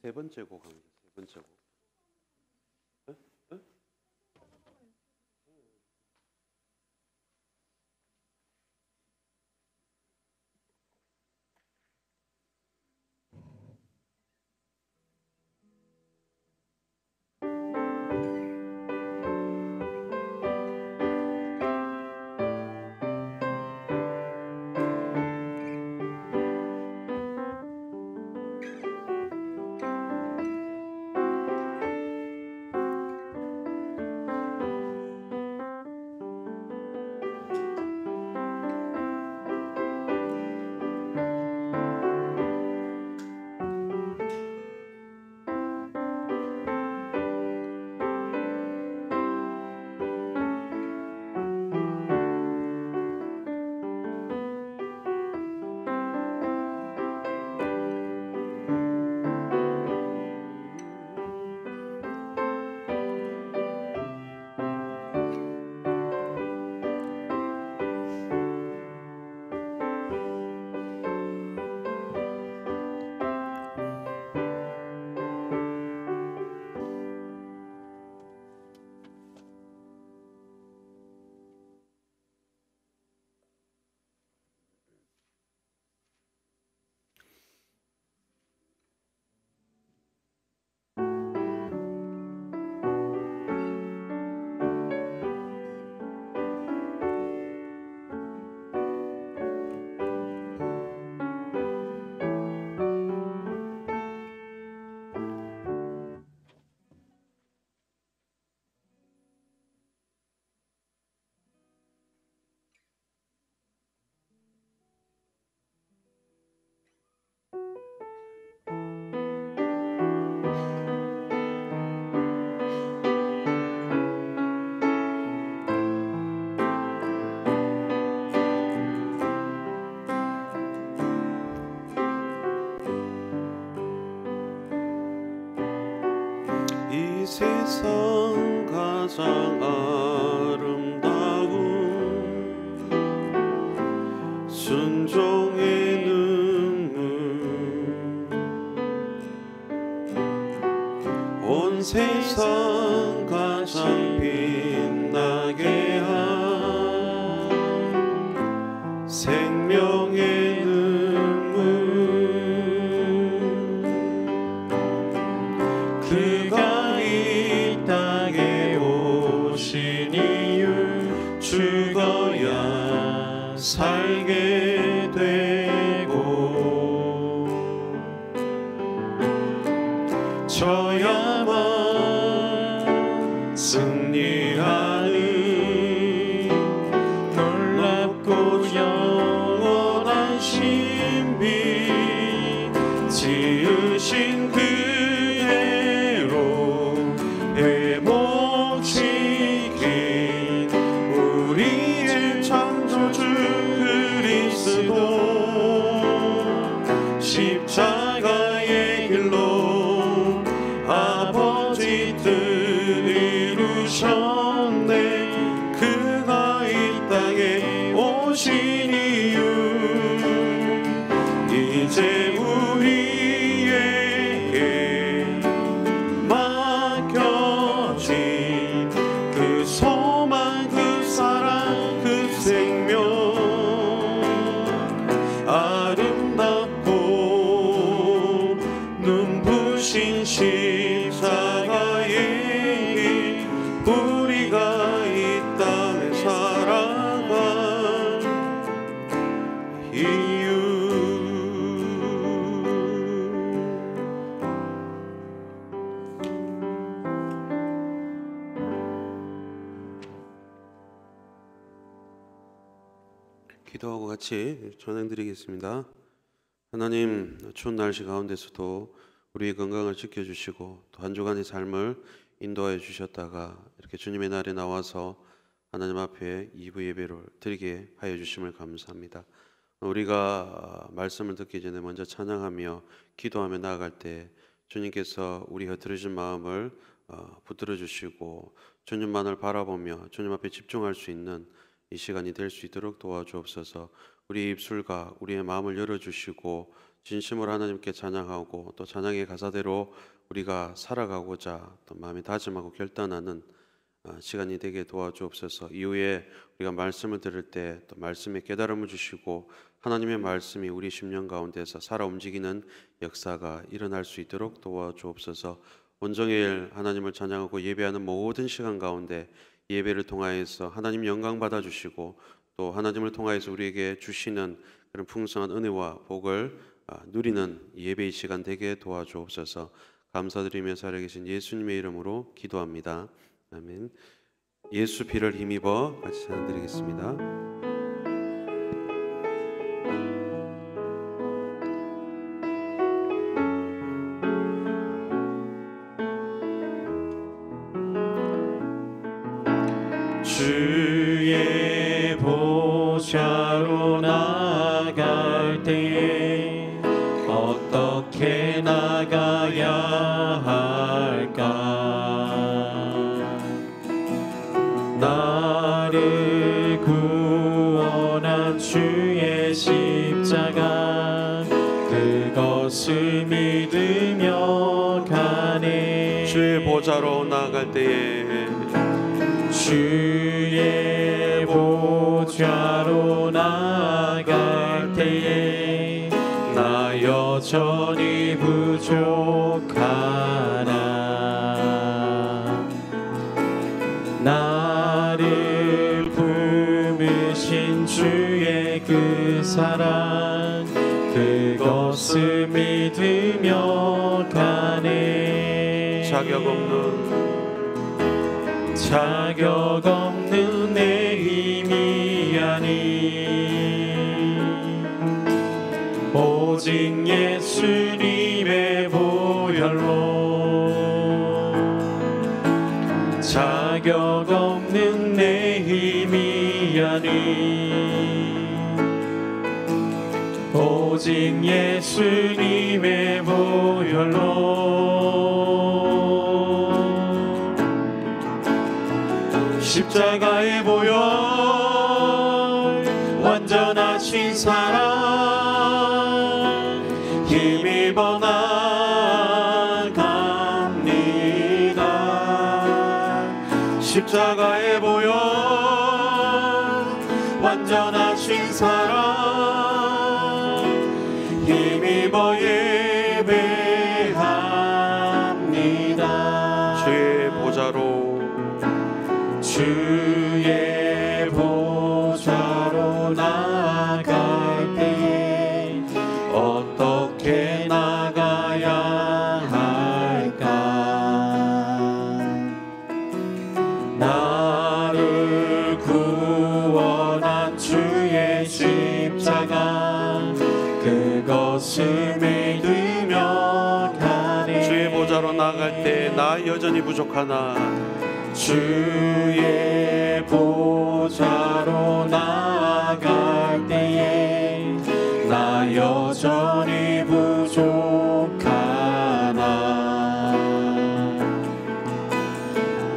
세 번째 곡 합니다. 세 번째 곡. 에? 에? 이 세상 가장 아름다운 순종의 눈물, 온 세상 가장 빛나게 한 생명의 눈물, 그가 이 땅에 오신 이유, 죽어야 살게 되고 져야만 승리하는 놀랍고 영원한 신비, 지으신 그대로 회복시킨 우리의 창조주 그리스도, 십자가의 길로 아버지 뜻 이루셨네. 그가 이 땅에 오신 이유, 이제 우리에게 맡겨진 그 소망, 그 사랑, 그 생명, 아름답고 눈부신 십자가의 길, 우리가 이 땅에 살아간 이유. 기도하고 같이 전행드리겠습니다. 하나님, 추운 날씨 가운데서도 우리의 건강을 지켜주시고 또 한 주간의 삶을 인도하여 주셨다가 이렇게 주님의 날에 나와서 하나님 앞에 2부 예배를 드리게 하여 주심을 감사합니다. 우리가 말씀을 듣기 전에 먼저 찬양하며 기도하며 나아갈 때 주님께서 우리 흩어진 마음을 붙들어 주시고 주님만을 바라보며 주님 앞에 집중할 수 있는 이 시간이 될 수 있도록 도와주옵소서. 우리 입술과 우리의 마음을 열어주시고 진심으로 하나님께 찬양하고 또 찬양의 가사대로 우리가 살아가고자 또 마음이 다짐하고 결단하는 시간이 되게 도와주옵소서. 이후에 우리가 말씀을 들을 때 또 말씀의 깨달음을 주시고 하나님의 말씀이 우리 심령 가운데서 살아 움직이는 역사가 일어날 수 있도록 도와주옵소서. 온종일 하나님을 찬양하고 예배하는 모든 시간 가운데 예배를 통하여서 하나님 영광 받아주시고 또 하나님을 통하여서 우리에게 주시는 그런 풍성한 은혜와 복을 누리는 예배의 시간 되게 도와주옵소서. 감사드리며 살아계신 예수님의 이름으로 기도합니다. 아멘. 예수 피를 힘입어 같이 찬양드리겠습니다. 주의 보좌로 나갈 때에 어떻게 나가야 할까? 나를 구원한 주의 십자가 그것을 믿으며 가네. 주의 보좌로 나갈 때에 주의 보좌로 나갈 때에 나 여전히 부족하나. 나를 품으신 주의 그 사랑 그것을 믿으며 가네. 자격 없는 내 힘이 아니 오직 예수님의 보혈로. 자격 없는 내 힘이 아니 오직 예수님의 보혈로. 십자가의 보혈 완전하신 사랑 힘입어 나갑니다. 십자가의 보혈 완전하신 사랑 힘입어 예배합니다. 주의 보좌로 주의 보좌로 나갈 때 어떻게 나가야 할까? 나를 구원한 주의 십자가 그것을 믿으며 가네. 주의 보좌로 나갈 때 나 여전히 부족하나. 주의 보좌로 나갈 때에 나 여전히 부족하나.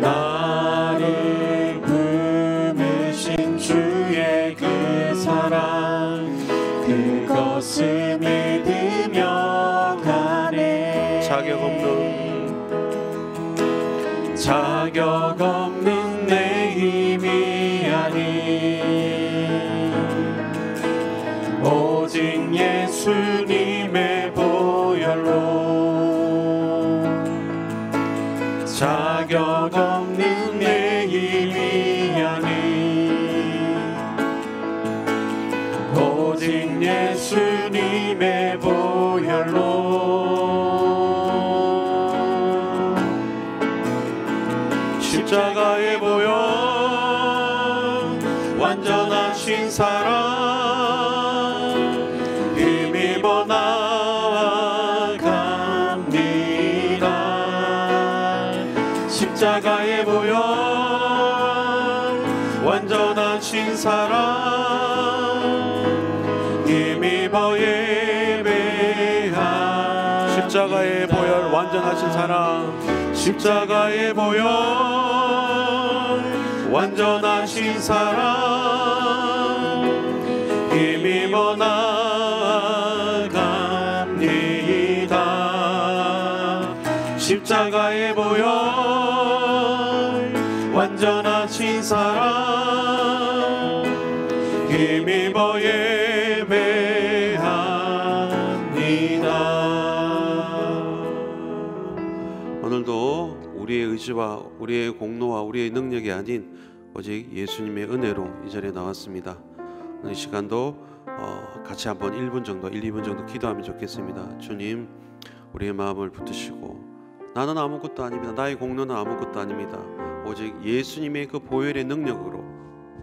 나를 품으신 주의 그 사랑 그것을 믿으며 가네. 자격 없는 내 힘이 아니 오직 예수님의 보혈로. 자격 없는 내 힘이 아니 오직 예수님의 보혈로. 십자가의 보혈 완전하신 사랑 힘입어 나갑니다. 십자가의 보혈 완전하신 사랑 힘입어 예배합니다. 십자가의 보혈 완전하신 사랑 십자가의 보혈 완전하신 사랑 힘입어 나갑니다. 십자가에 보여 완전하신 사랑 힘입어 예배합니다. 오늘도 우리의 의지와 우리의 공로와 우리의 능력이 아닌 오직 예수님의 은혜로 이 자리에 나왔습니다. 이 시간도 같이 한번 1분 정도 2분 정도 기도하면 좋겠습니다. 주님, 우리의 마음을 붙드시고 나는 아무것도 아닙니다. 나의 공로는 아무것도 아닙니다. 오직 예수님의 그 보혈의 능력으로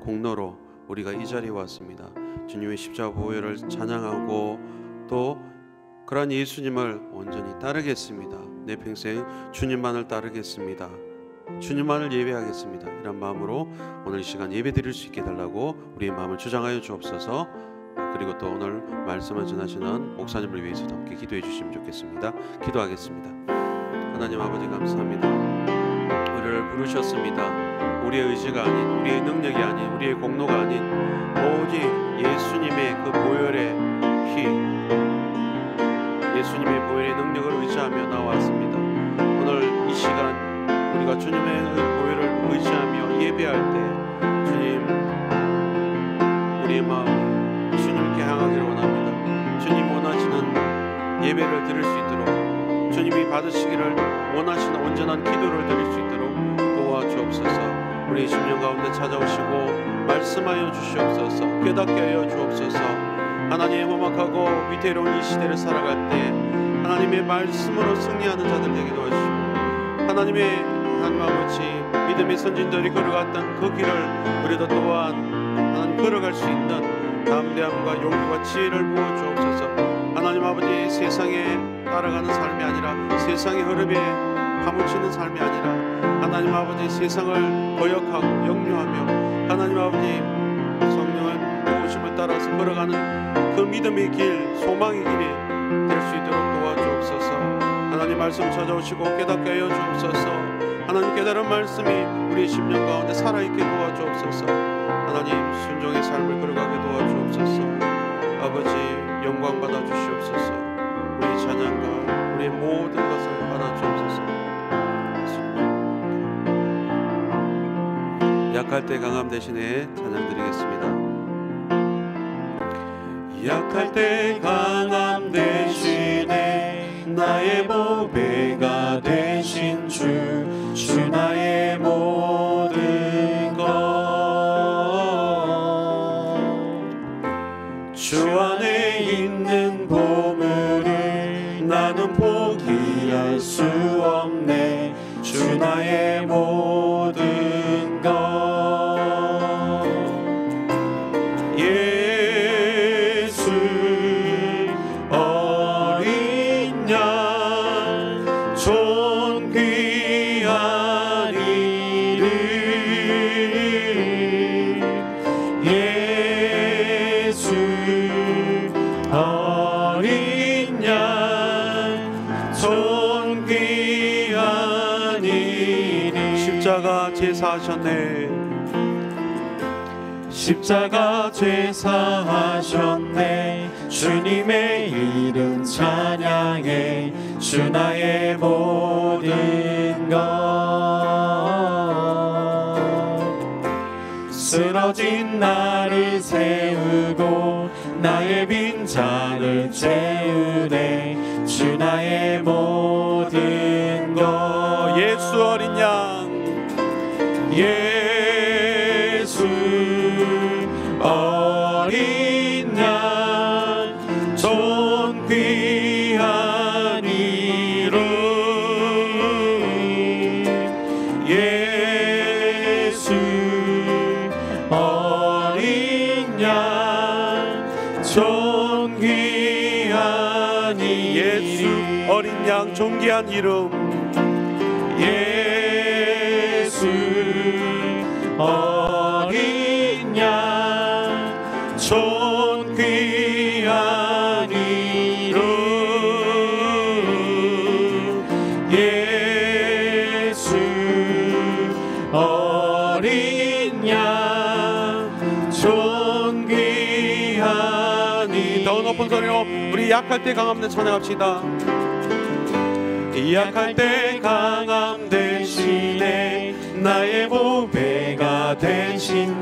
공로로 우리가 이 자리에 왔습니다. 주님의 십자가 보혈을 찬양하고 또 그러한 예수님을 온전히 따르겠습니다. 내 평생 주님만을 따르겠습니다. 주님만을 예배하겠습니다. 이런 마음으로 오늘 이 시간 예배 드릴 수 있게 해달라고 우리의 마음을 주장하여 주옵소서. 그리고 또 오늘 말씀을 전하시는 목사님을 위해서도 함께 기도해 주시면 좋겠습니다. 기도하겠습니다. 하나님 아버지, 감사합니다. 우리를 부르셨습니다. 우리의 의지가 아닌, 우리의 능력이 아닌, 우리의 공로가 아닌 오직 예수님의 그 보혈의 피, 예수님의 보혈의 능력을 의지하며 나왔습니다. 오늘 이 시간 우리가 주님의 보혈을 의지하며 예배할 때 주님, 우리의 마음 주님께 향하기를 원합니다. 주님 원하시는 예배를 드릴 수 있도록, 주님이 받으시기를 원하시는 온전한 기도를 드릴 수 있도록 도와주옵소서. 우리 심령 가운데 찾아오시고 말씀하여 주시옵소서. 깨닫게 하여 주옵소서. 하나님의 험악하고 위태로운 이 시대를 살아갈 때 하나님의 말씀으로 승리하는 자들 되게 도와주시고, 하나님 아버지 믿음의 선진들이 걸어갔던 그 길을 우리도 또한 하나님 걸어갈 수 있는 담대함과 용기와 지혜를 부어주옵소서. 하나님 아버지, 세상에 따라가는 삶이 아니라, 세상의 흐름에 파묻히는 삶이 아니라 하나님 아버지 세상을 거역하고 역류하며 하나님 아버지 성령의 도우심을 따라서 걸어가는 그 믿음의 길, 소망의 길이 될 수 있도록 도와주옵소서. 하나님 말씀 찾아오시고 깨닫게 하여 주옵소서. 하나님 깨달은 말씀이 우리 심령 가운데 살아있게 도와주옵소서. 하나님 순종의 삶을 걸어가게 도와주옵소서. 아버지 영광 받아 주시옵소서. 우리 찬양과 우리의 모든 것을 받아 주옵소서. 약할 때 강함 대신에 찬양 드리겠습니다. 약할 때 강함 대신에 나의 보배가 되신 주 나의 모든 것. 주 안에 있는 보물을 나는 포기할 수 없네. 주 나의 모든 것. 십자가 제사하셨네. 십자가 제사하셨네. 주님의 이름 찬양해. 주 나의 모든 것. 쓰러진 나를 세우고 나의 빈잔을 채우네. 주 나의 모든 것. 예수 어린 양, 예수 어린 양 존귀한 이름. 예수 어린 양 존귀한 이름. 예수 어린 양 존귀한 이름. 예수 어린 양 존귀한 이름. 예수 어린 양 존귀한 이름. 더 높은 소리로 우리 약할 때 강함내 찬양합시다. 약할 때 강함 대신에 나의 보배가 되신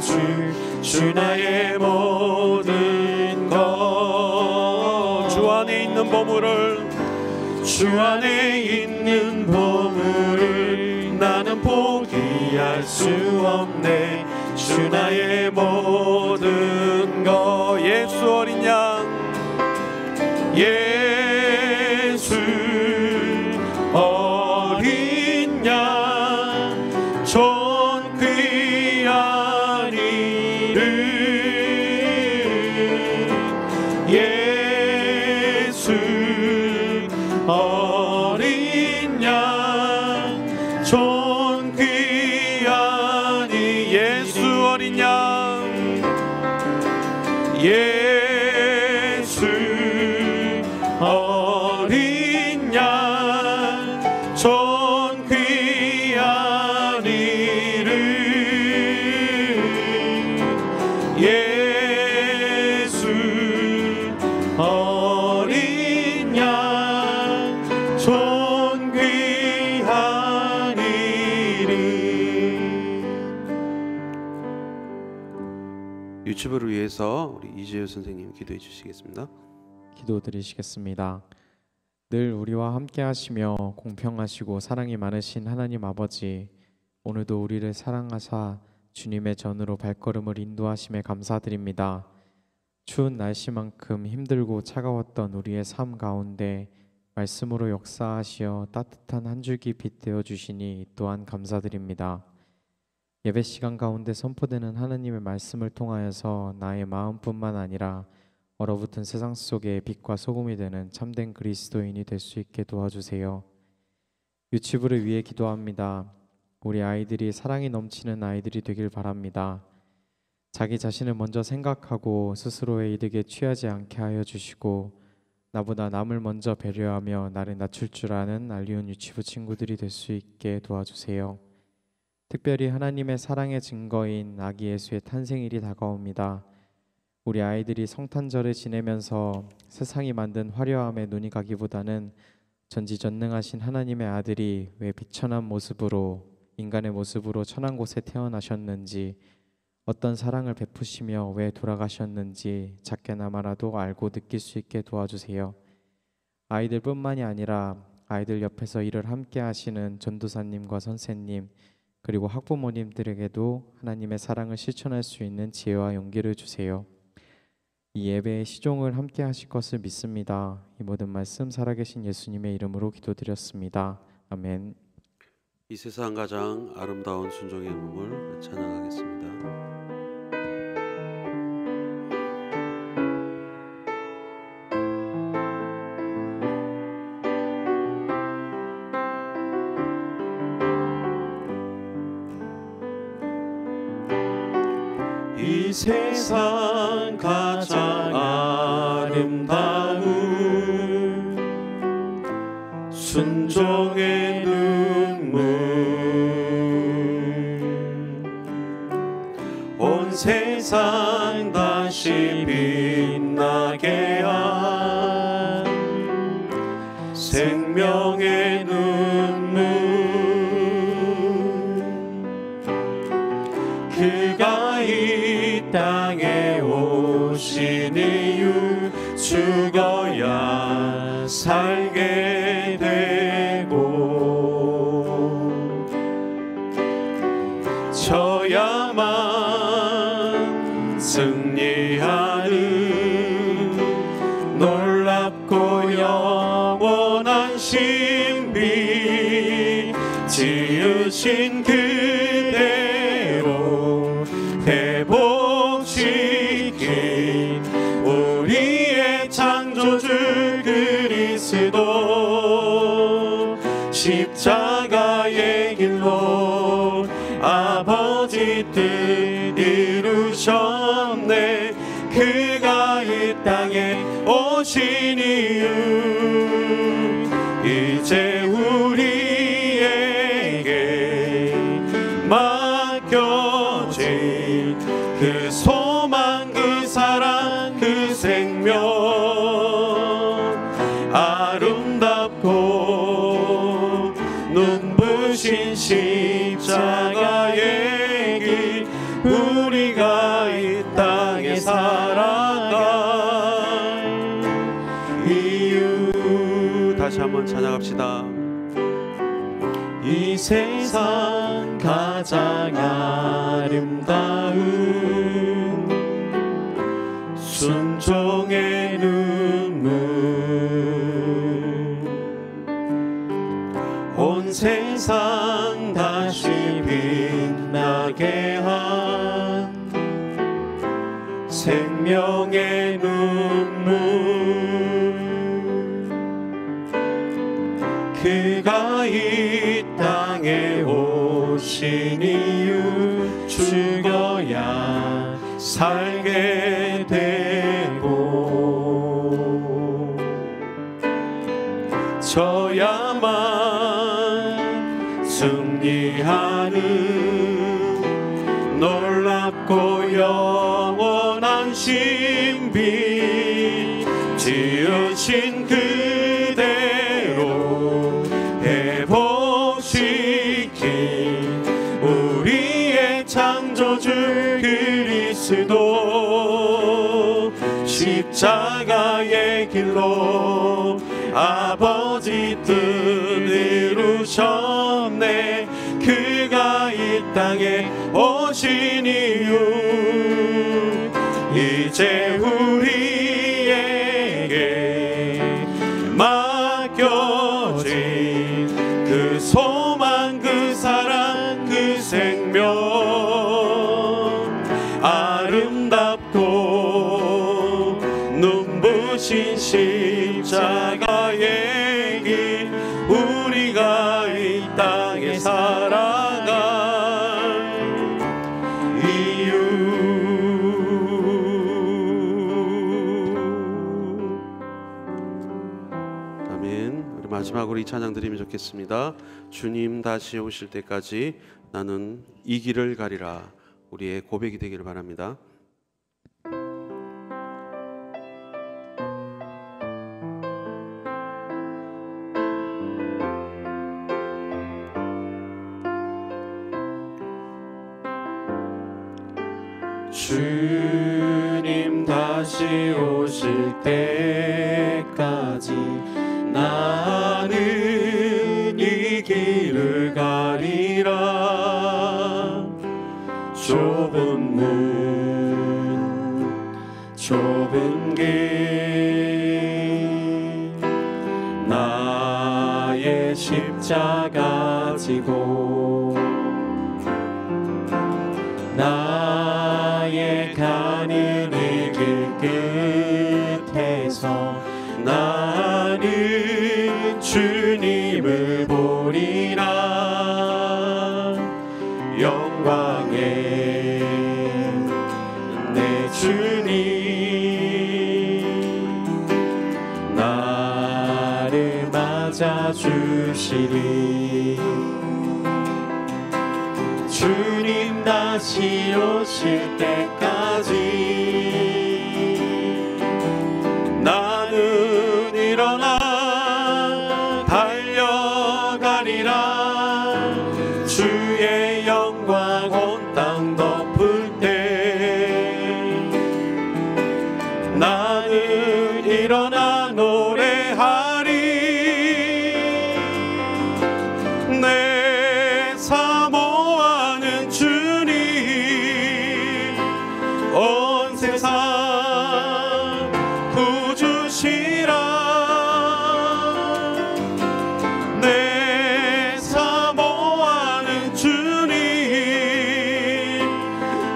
주 나의 모든 것. 주 안에 있는 보물을 주 안에 있는 보물을 나는 포기할 수 없네. 주 나의 모든 것. 예수 어린 양 예수 어린 양 존귀한 이름 예수 어린 양 존귀한 이 예수 어린 양 예수 어린 양 존귀한 이름 예수 어린 양 존귀한 이름. 유튜브를 위해서 우리 이재효 선생님 기도해 주시겠습니다. 기도드리시겠습니다. 늘 우리와 함께 하시며 공평하시고 사랑이 많으신 하나님 아버지, 오늘도 우리를 사랑하사 주님의 전으로 발걸음을 인도하심에 감사드립니다. 추운 날씨만큼 힘들고 차가웠던 우리의 삶 가운데 말씀으로 역사하시어 따뜻한 한 줄기 빛 되어 주시니 또한 감사드립니다. 예배 시간 가운데 선포되는 하나님의 말씀을 통하여서 나의 마음뿐만 아니라 얼어붙은 세상 속에 빛과 소금이 되는 참된 그리스도인이 될 수 있게 도와주세요. 유치부를 위해 기도합니다. 우리 아이들이 사랑이 넘치는 아이들이 되길 바랍니다. 자기 자신을 먼저 생각하고 스스로의 이득에 취하지 않게 하여 주시고 나보다 남을 먼저 배려하며 나를 낮출 줄 아는 알리온 유치부 친구들이 될 수 있게 도와주세요. 특별히 하나님의 사랑의 증거인 아기 예수의 탄생일이 다가옵니다. 우리 아이들이 성탄절을 지내면서 세상이 만든 화려함에 눈이 가기보다는 전지전능하신 하나님의 아들이 왜 비천한 모습으로, 인간의 모습으로 천한 곳에 태어나셨는지, 어떤 사랑을 베푸시며 왜 돌아가셨는지 작게나마라도 알고 느낄 수 있게 도와주세요. 아이들뿐만이 아니라 아이들 옆에서 일을 함께 하시는 전도사님과 선생님, 그리고 학부모님들에게도 하나님의 사랑을 실천할 수 있는 지혜와 용기를 주세요. 이 예배의 시종을 함께 하실 것을 믿습니다. 이 모든 말씀 살아계신 예수님의 이름으로 기도드렸습니다. 아멘. 이 세상 가장 아름다운 순종의 몸을 찬양하겠습니다. 이 세상 가장 아름다운 순종의 눈물 온 세상 다시 빛나게 한 생명의 눈물 그가 이 땅에 오신 이유 죽어야 살게 되고 져야만 승리하는 놀랍고 영원한 신비 지으신 그대로 회복시킨 우리의 창조주 그리스도 십자가의 길로 아버지 뜻 이루셨네. 그가 이 땅에 오신 이유 이제 우리에게 맡겨진 그 소망 그 사랑 그 생명 아름답고 눈부신 십자가의 길 우리가 이 땅에 살아갈 이유 다시 한번 찬양합시다. 이 세상 가장 아름다운 순종의 눈물 온 세상 다시 빛나게 한 생명의 눈물 그가 이 땅에 오신 이유 죽어야 살게 되고 져야만 승리하는 놀랍고 영원한 신비 지으신 그대로 회복시킨 우리의 창조주 그리스도 십자가의 길로 아버지 뜻 이루셨네 그가 이 땅에 오신 이유 이제 우리에게 맡겨진 그 소망 그 사랑 그 생명 아름답고 눈부신 십자가의 길 우리가 이 땅에 살아갈 이유 아멘. 우리 마지막으로 이 찬양 드리면 좋겠습니다. 주님 다시 오실 때까지 나는 이 길을 가리라. 우리의 고백이 되기를 바랍니다. 주님 다시 오실 때까지 나는 이 길을 가리라 좁은 문 좁은 길 나의 십자가 지고 나의 가는 이 길 끝에서 나는 주님을 보리라 영광의 내 주님 나를 맞아주시리 주님 다시 오실 때까지 나는 일어나 달려가리라 주의 영광 온 땅 덮을 때 나는 일어나 노래하리 내 사모하는 주님 온 세상 구주시라 내 사모하는 주님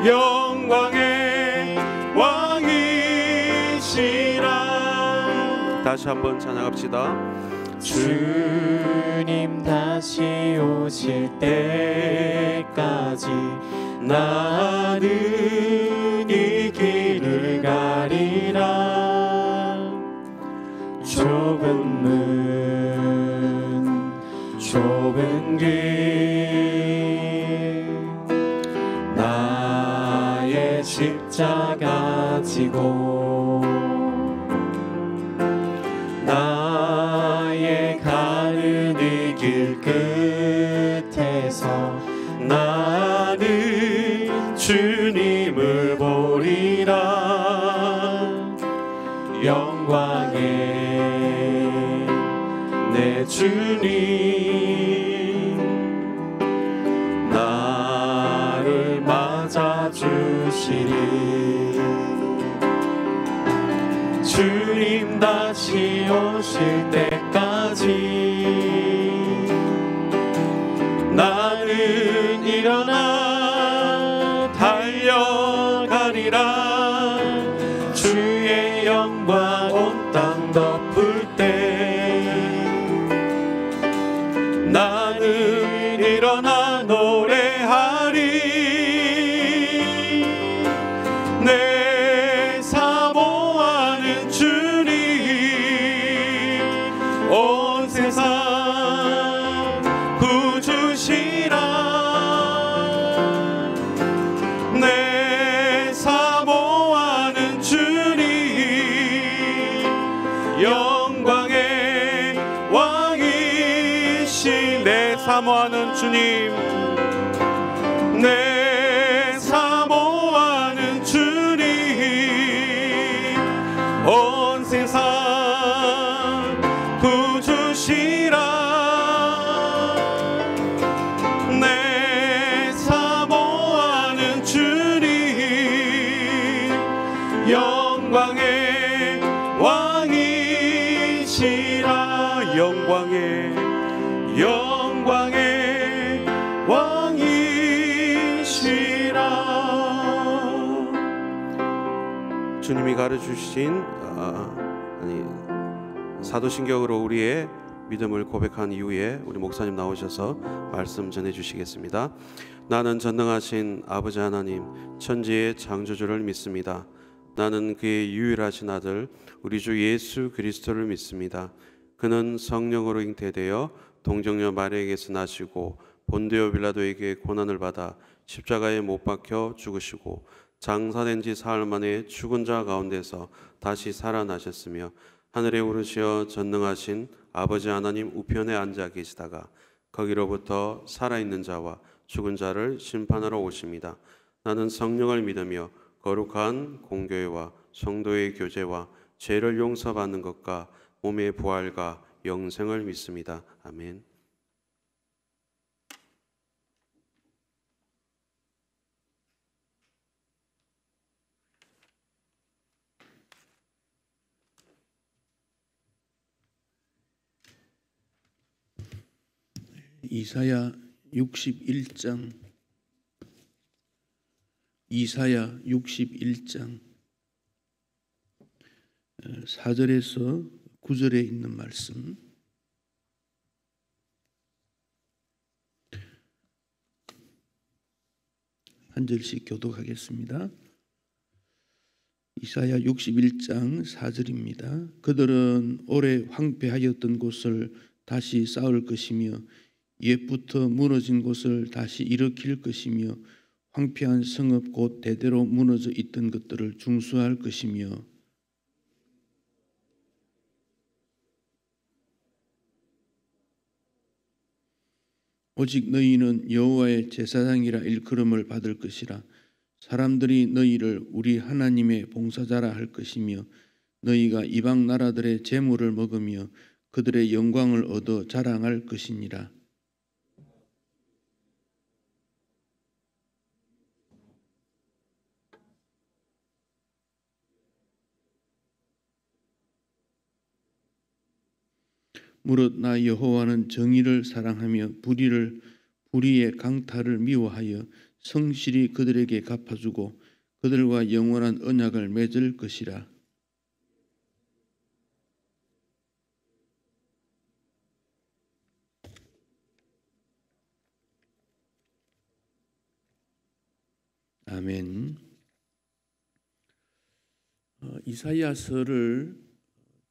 영광의 왕이시라 다시 한번 찬양합시다. 주님 다시 오실 때까지 나는 이 길을 가리라 좁은 문 좁은 길 나의 십자가 지고 나의 가는 이 길 끝에 주님 나를 맞아주시니 주님 다시 오실 때까지 나는 일어나 달려가리라. 주의 영광 온 땅 덮을 때 나는 일어나 노래하리. 내 사모하는 주님 온 세상 구주시라. 내 사모하는 주님 영광의 왕이시. 내 사모하는 주님 내 사모하는 주님 온 세상 구주시라. 내 사모하는 주님 영광의 왕이시라. 영광의 왕이시라. 주님이 가르쳐주신 사도신경으로 우리의 믿음을 고백한 이후에 우리 목사님 나오셔서 말씀 전해주시겠습니다. 나는 전능하신 아버지 하나님 천지의 창조주를 믿습니다. 나는 그의 유일하신 아들 우리 주 예수 그리스도를 믿습니다. 그는 성령으로 잉태되어 동정녀 마리아에게서 나시고 본디오 빌라도에게 고난을 받아 십자가에 못 박혀 죽으시고 장사된 지 사흘 만에 죽은 자 가운데서 다시 살아나셨으며 하늘에 오르시어 전능하신 아버지 하나님 우편에 앉아 계시다가 거기로부터 살아있는 자와 죽은 자를 심판하러 오십니다. 나는 성령을 믿으며 거룩한 공교회와 성도의 교제와 죄를 용서받는 것과 몸의 부활과 영생을 믿습니다. 아멘. 이사야 61장 4절에서 9절에 있는 말씀 한 절씩 교독하겠습니다. 이사야 61장 4절입니다. 그들은 오래 황폐하였던 곳을 다시 쌓을 것이며 옛부터 무너진 곳을 다시 일으킬 것이며 황폐한 성읍 곧 대대로 무너져 있던 것들을 중수할 것이며 오직 너희는 여호와의 제사장이라 일컬음을 받을 것이라. 사람들이 너희를 우리 하나님의 봉사자라 할 것이며 너희가 이방 나라들의 재물을 먹으며 그들의 영광을 얻어 자랑할 것이니라. 무릇 나 여호와는 정의를 사랑하며 불의의 강탈을 미워하여 성실히 그들에게 갚아주고 그들과 영원한 언약을 맺을 것이라. 아멘. 이사야서를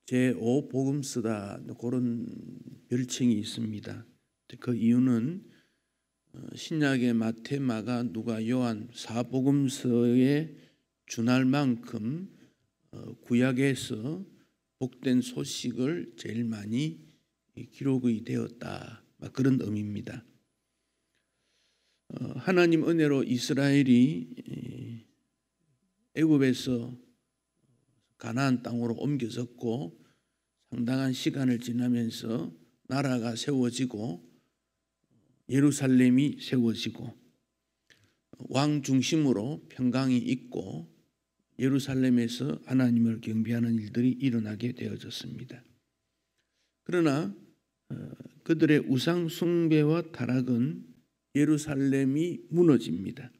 제5복음서다 그런 별칭이 있습니다. 그 이유는 신약의 마태, 마가, 누가, 요한 4복음서에 준할 만큼 구약에서 복된 소식을 제일 많이 기록이 되었다. 그런 의미입니다. 하나님 은혜로 이스라엘이 애굽에서 가나안 땅으로 옮겨졌고 상당한 시간을 지나면서 나라가 세워지고 예루살렘이 세워지고 왕 중심으로 평강이 있고 예루살렘에서 하나님을 경배하는 일들이 일어나게 되어졌습니다. 그러나 그들의 우상 숭배와 타락은 예루살렘이 무너집니다.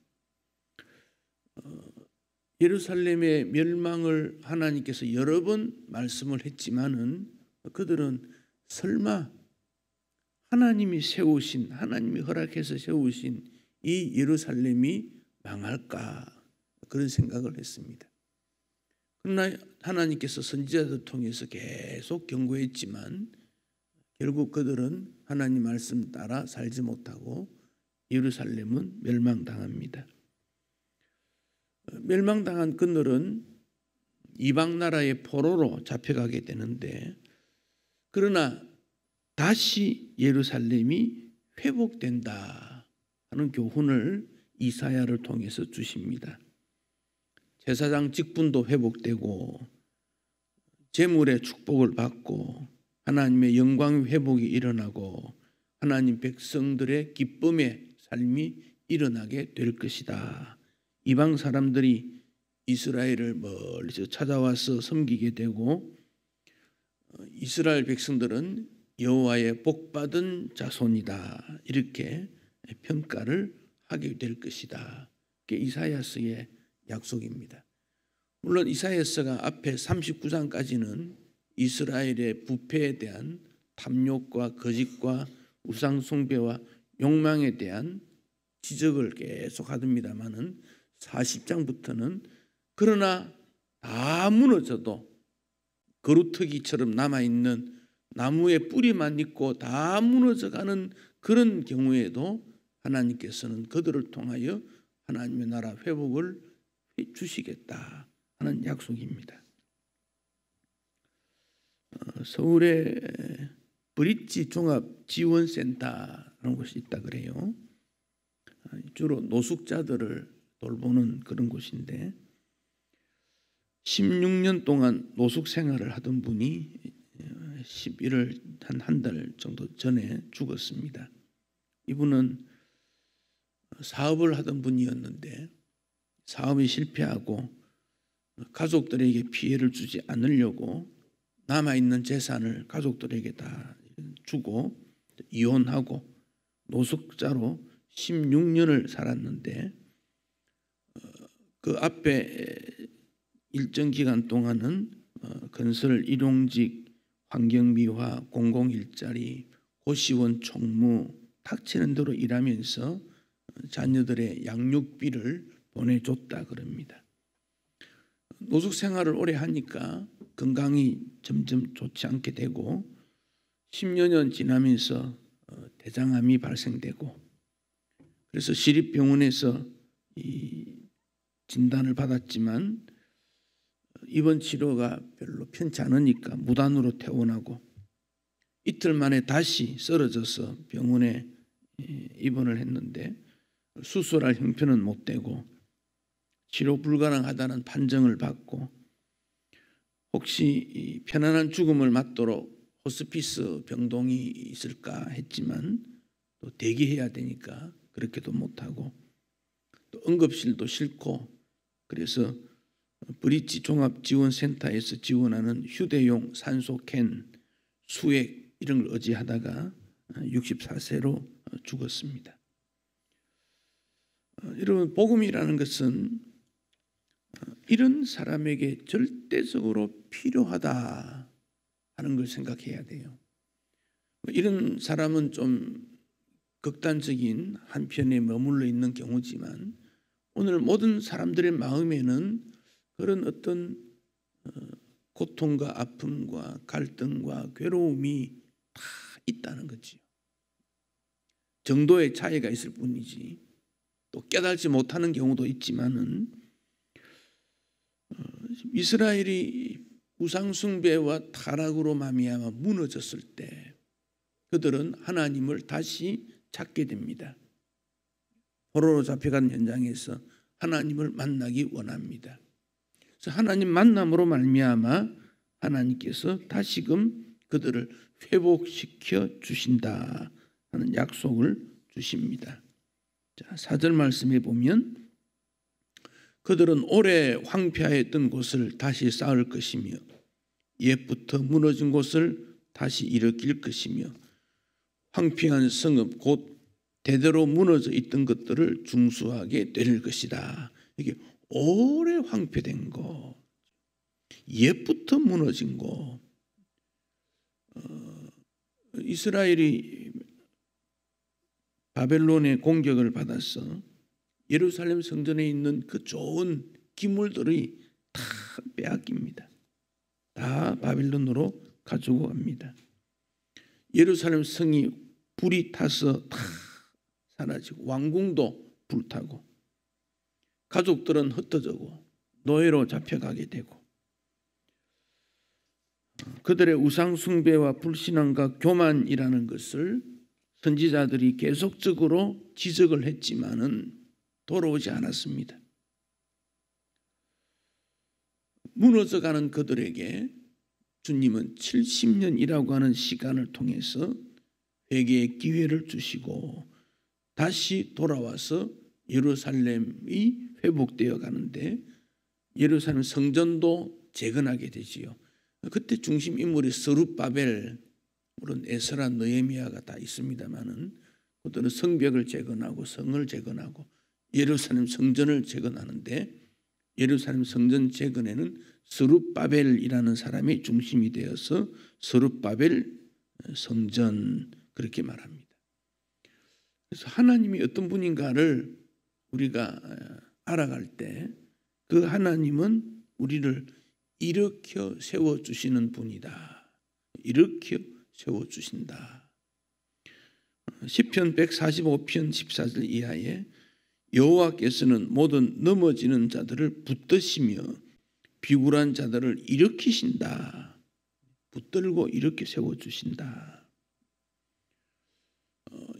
예루살렘의 멸망을 하나님께서 여러 번 말씀을 했지만은 그들은 설마 하나님이 세우신, 하나님이 허락해서 세우신 이 예루살렘이 망할까, 그런 생각을 했습니다. 그러나 하나님께서 선지자들 통해서 계속 경고했지만 결국 그들은 하나님 말씀 따라 살지 못하고 예루살렘은 멸망당합니다. 멸망당한 그들은 이방 나라의 포로로 잡혀가게 되는데, 그러나 다시 예루살렘이 회복된다 하는 교훈을 이사야를 통해서 주십니다. 제사장 직분도 회복되고 재물의 축복을 받고 하나님의 영광 회복이 일어나고 하나님 백성들의 기쁨의 삶이 일어나게 될 것이다. 이방 사람들이 이스라엘을 멀리서 찾아와서 섬기게 되고 이스라엘 백성들은 여호와의 복받은 자손이다, 이렇게 평가를 하게 될 것이다. 그게 이사야서의 약속입니다. 물론 이사야서가 앞에 39장까지는 이스라엘의 부패에 대한 탐욕과 거짓과 우상 숭배와 욕망에 대한 지적을 계속 하듭니다마는 40장부터는 그러나 다 무너져도 거루터기처럼 남아있는 나무의 뿌리만 있고 다 무너져가는 그런 경우에도 하나님께서는 그들을 통하여 하나님의 나라 회복을 주시겠다 하는 약속입니다. 서울에 브릿지 종합지원센터라는 곳이 있다 그래요. 주로 노숙자들을 돌보는 그런 곳인데 16년 동안 노숙 생활을 하던 분이 11월 한 달 정도 전에 죽었습니다. 이분은 사업을 하던 분이었는데 사업이 실패하고 가족들에게 피해를 주지 않으려고 남아있는 재산을 가족들에게 다 주고 이혼하고 노숙자로 16년을 살았는데 그 앞에 일정 기간 동안은 건설 일용직, 환경미화, 공공일자리, 고시원 총무, 닥치는 대로 일하면서 자녀들의 양육비를 보내줬다 그럽니다. 노숙 생활을 오래 하니까 건강이 점점 좋지 않게 되고 10여 년 지나면서 대장암이 발생되고 그래서 시립병원에서 이 진단을 받았지만 입원 치료가 별로 편치 않으니까 무단으로 퇴원하고 이틀 만에 다시 쓰러져서 병원에 입원을 했는데 수술할 형편은 못 되고 치료 불가능하다는 판정을 받고 혹시 편안한 죽음을 맞도록 호스피스 병동이 있을까 했지만 또 대기해야 되니까 그렇게도 못하고 또 응급실도 싫고 그래서 브릿지 종합지원센터에서 지원하는 휴대용 산소캔, 수액 이런 걸 의지하다가 64세로 죽었습니다. 여러분, 복음이라는 것은 이런 사람에게 절대적으로 필요하다 하는 걸 생각해야 돼요. 이런 사람은 좀 극단적인 한편에 머물러 있는 경우지만 오늘 모든 사람들의 마음에는 그런 어떤 고통과 아픔과 갈등과 괴로움이 다 있다는 거지. 정도의 차이가 있을 뿐이지 또 깨달지 못하는 경우도 있지만은 이스라엘이 우상 숭배와 타락으로 말미암아 무너졌을 때 그들은 하나님을 다시 찾게 됩니다. 포로로 잡혀간 현장에서 하나님을 만나기 원합니다. 그래서 하나님 만남으로 말미암아 하나님께서 다시금 그들을 회복시켜 주신다 하는 약속을 주십니다. 자, 4절 말씀에 보면 그들은 오래 황폐하였던 곳을 다시 쌓을 것이며 옛부터 무너진 곳을 다시 일으킬 것이며 황폐한 성읍 곧 대대로 무너져 있던 것들을 중수하게 될 것이다. 이게 오래 황폐된 것, 옛부터 무너진 것. 이스라엘이 바벨론의 공격을 받아서 예루살렘 성전에 있는 그 좋은 기물들이 다 빼앗깁니다. 다 바빌론으로 가지고 갑니다. 예루살렘 성이 불이 타서 다 사라지고 왕궁도 불타고 가족들은 흩어지고 노예로 잡혀가게 되고 그들의 우상 숭배와 불신앙과 교만이라는 것을 선지자들이 계속적으로 지적을 했지만은 돌아오지 않았습니다. 무너져가는 그들에게 주님은 70년이라고 하는 시간을 통해서 회개의 기회를 주시고 다시 돌아와서 예루살렘이 회복되어 가는데 예루살렘 성전도 재건하게 되지요. 그때 중심 인물이 스룹바벨, 물론 에스라, 느헤미야가 다 있습니다만은 그들은 성벽을 재건하고 성을 재건하고 예루살렘 성전을 재건하는데 예루살렘 성전 재건에는 스룹바벨이라는 사람이 중심이 되어서 스룹바벨 성전 그렇게 말합니다. 그래서 하나님이 어떤 분인가를 우리가 알아갈 때 그 하나님은 우리를 일으켜 세워주시는 분이다. 일으켜 세워주신다. 시편 145편 14절 이하에 여호와께서는 모든 넘어지는 자들을 붙드시며 비굴한 자들을 일으키신다. 붙들고 이렇게 세워주신다.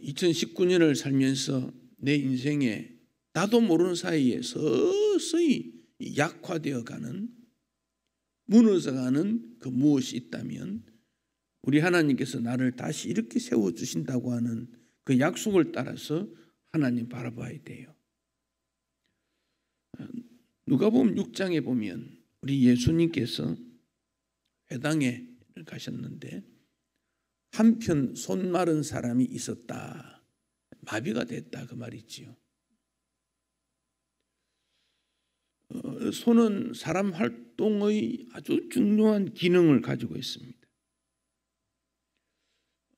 2019년을 살면서 내 인생에 나도 모르는 사이에 서서히 약화되어가는 무너져가는 그 무엇이 있다면 우리 하나님께서 나를 다시 이렇게 세워주신다고 하는 그 약속을 따라서 하나님 바라봐야 돼요. 누가복음 6장에 보면 우리 예수님께서 회당에 가셨는데 한편 손 마른 사람이 있었다. 마비가 됐다 그 말이지요. 손은 사람 활동의 아주 중요한 기능을 가지고 있습니다.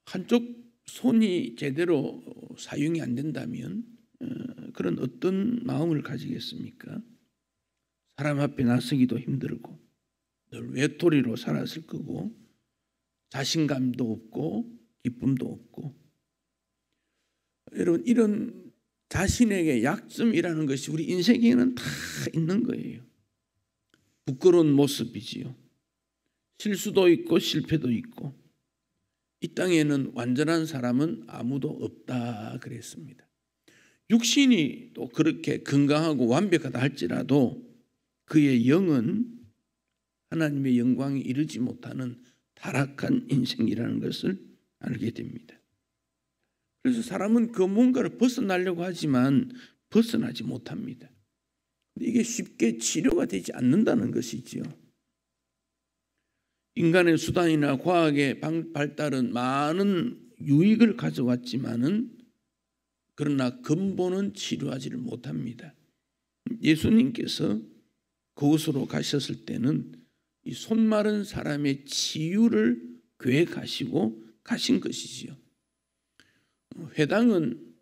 한쪽 손이 제대로 사용이 안 된다면 그런 어떤 마음을 가지겠습니까? 사람 앞에 나서기도 힘들고 늘 외톨이로 살았을 거고 자신감도 없고 기쁨도 없고 여러분 이런 자신에게 약점이라는 것이 우리 인생에는 다 있는 거예요. 부끄러운 모습이지요. 실수도 있고 실패도 있고 이 땅에는 완전한 사람은 아무도 없다 그랬습니다. 육신이 또 그렇게 건강하고 완벽하다 할지라도 그의 영은 하나님의 영광에 이르지 못하는 타락한 인생이라는 것을 알게 됩니다. 그래서 사람은 그 뭔가를 벗어나려고 하지만 벗어나지 못합니다. 이게 쉽게 치료가 되지 않는다는 것이지요. 인간의 수단이나 과학의 발달은 많은 유익을 가져왔지만은 그러나 근본은 치료하지를 못합니다. 예수님께서 그곳으로 가셨을 때는 이 손 마른 사람의 치유를 계획하시고 가신 것이지요. 회당은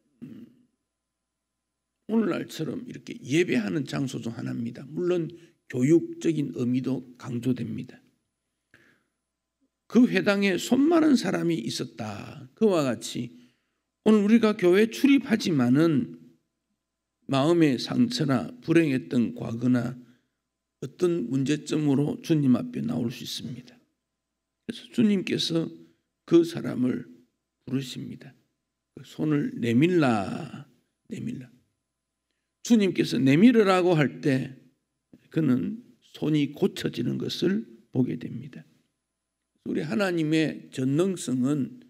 오늘날처럼 이렇게 예배하는 장소 중 하나입니다. 물론 교육적인 의미도 강조됩니다. 그 회당에 손 마른 사람이 있었다. 그와 같이 오늘 우리가 교회에 출입하지만은 마음의 상처나 불행했던 과거나 어떤 문제점으로 주님 앞에 나올 수 있습니다. 그래서 주님께서 그 사람을 부르십니다. 손을 내밀라. 주님께서 내밀으라고 할 때 그는 손이 고쳐지는 것을 보게 됩니다. 우리 하나님의 전능성은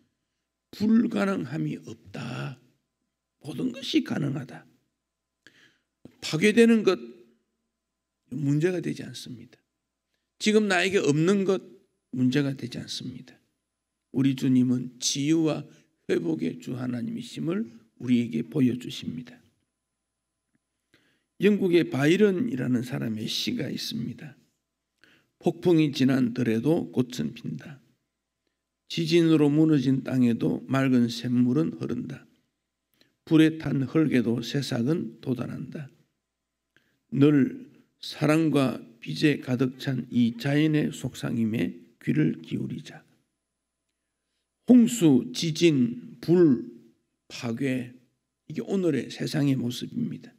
불가능함이 없다. 모든 것이 가능하다. 파괴되는 것 문제가 되지 않습니다. 지금 나에게 없는 것 문제가 되지 않습니다. 우리 주님은 치유와 회복의 주 하나님이심을 우리에게 보여주십니다. 영국의 바이런이라는 사람의 시가 있습니다. 폭풍이 지나더라도 꽃은 핀다. 지진으로 무너진 땅에도 맑은 샘물은 흐른다. 불에 탄 흙에도 새싹은 돋아난다. 늘 사랑과 빚에 가득 찬 이 자연의 속상임에 귀를 기울이자. 홍수, 지진, 불, 파괴, 이게 오늘의 세상의 모습입니다.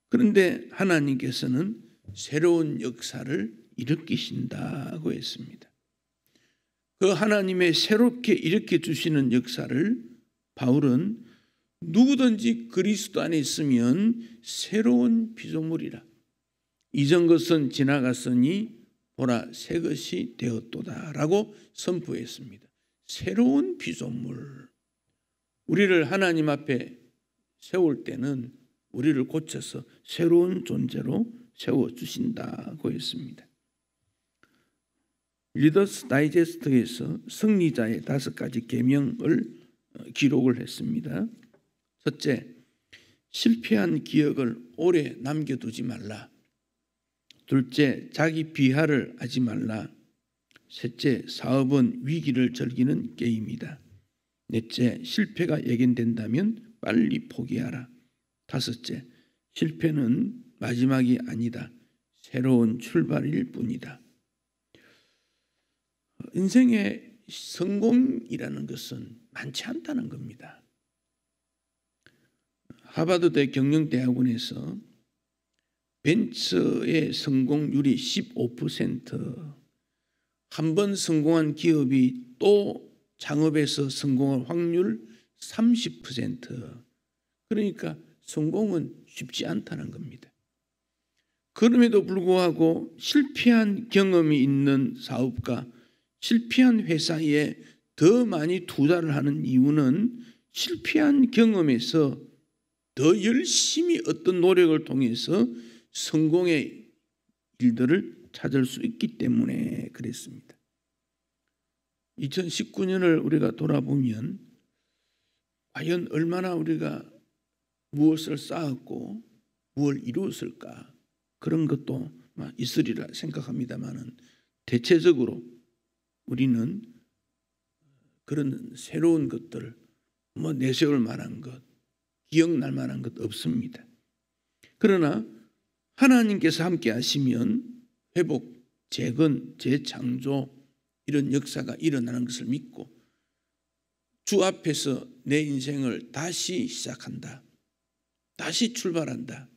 그런데 하나님께서는 새로운 역사를 일으키신다고 했습니다. 그 하나님의 새롭게 일으켜 주시는 역사를 바울은 누구든지 그리스도 안에 있으면 새로운 피조물이라. 이전 것은 지나갔으니 보라 새 것이 되었도다 라고 선포했습니다. 새로운 피조물. 우리를 하나님 앞에 세울 때는 우리를 고쳐서 새로운 존재로 세워주신다고 했습니다. 리더스 다이제스트에서 승리자의 5가지 계명을 기록을 했습니다. 첫째, 실패한 기억을 오래 남겨두지 말라. 둘째, 자기 비하를 하지 말라. 셋째, 사업은 위기를 즐기는 게임이다. 넷째, 실패가 예견된다면 빨리 포기하라. 다섯째, 실패는 마지막이 아니다. 새로운 출발일 뿐이다. 인생의 성공이라는 것은 많지 않다는 겁니다. 하버드대 경영대학원에서 벤처의 성공률이 15%, 한 번 성공한 기업이 또 창업에서 성공할 확률 30%. 그러니까 성공은 쉽지 않다는 겁니다. 그럼에도 불구하고 실패한 경험이 있는 사업가, 실패한 회사에 더 많이 투자를 하는 이유는 실패한 경험에서 더 열심히 어떤 노력을 통해서 성공의 일들을 찾을 수 있기 때문에 그랬습니다. 2019년을 우리가 돌아보면 과연 얼마나 우리가 무엇을 쌓았고 무엇을 이루었을까, 그런 것도 있으리라 생각합니다마는 대체적으로 우리는 그런 새로운 것들, 내세울 만한 것, 기억날 만한 것 없습니다. 그러나 하나님께서 함께 하시면 회복, 재건, 재창조 이런 역사가 일어나는 것을 믿고 주 앞에서 내 인생을 다시 시작한다, 다시 출발한다,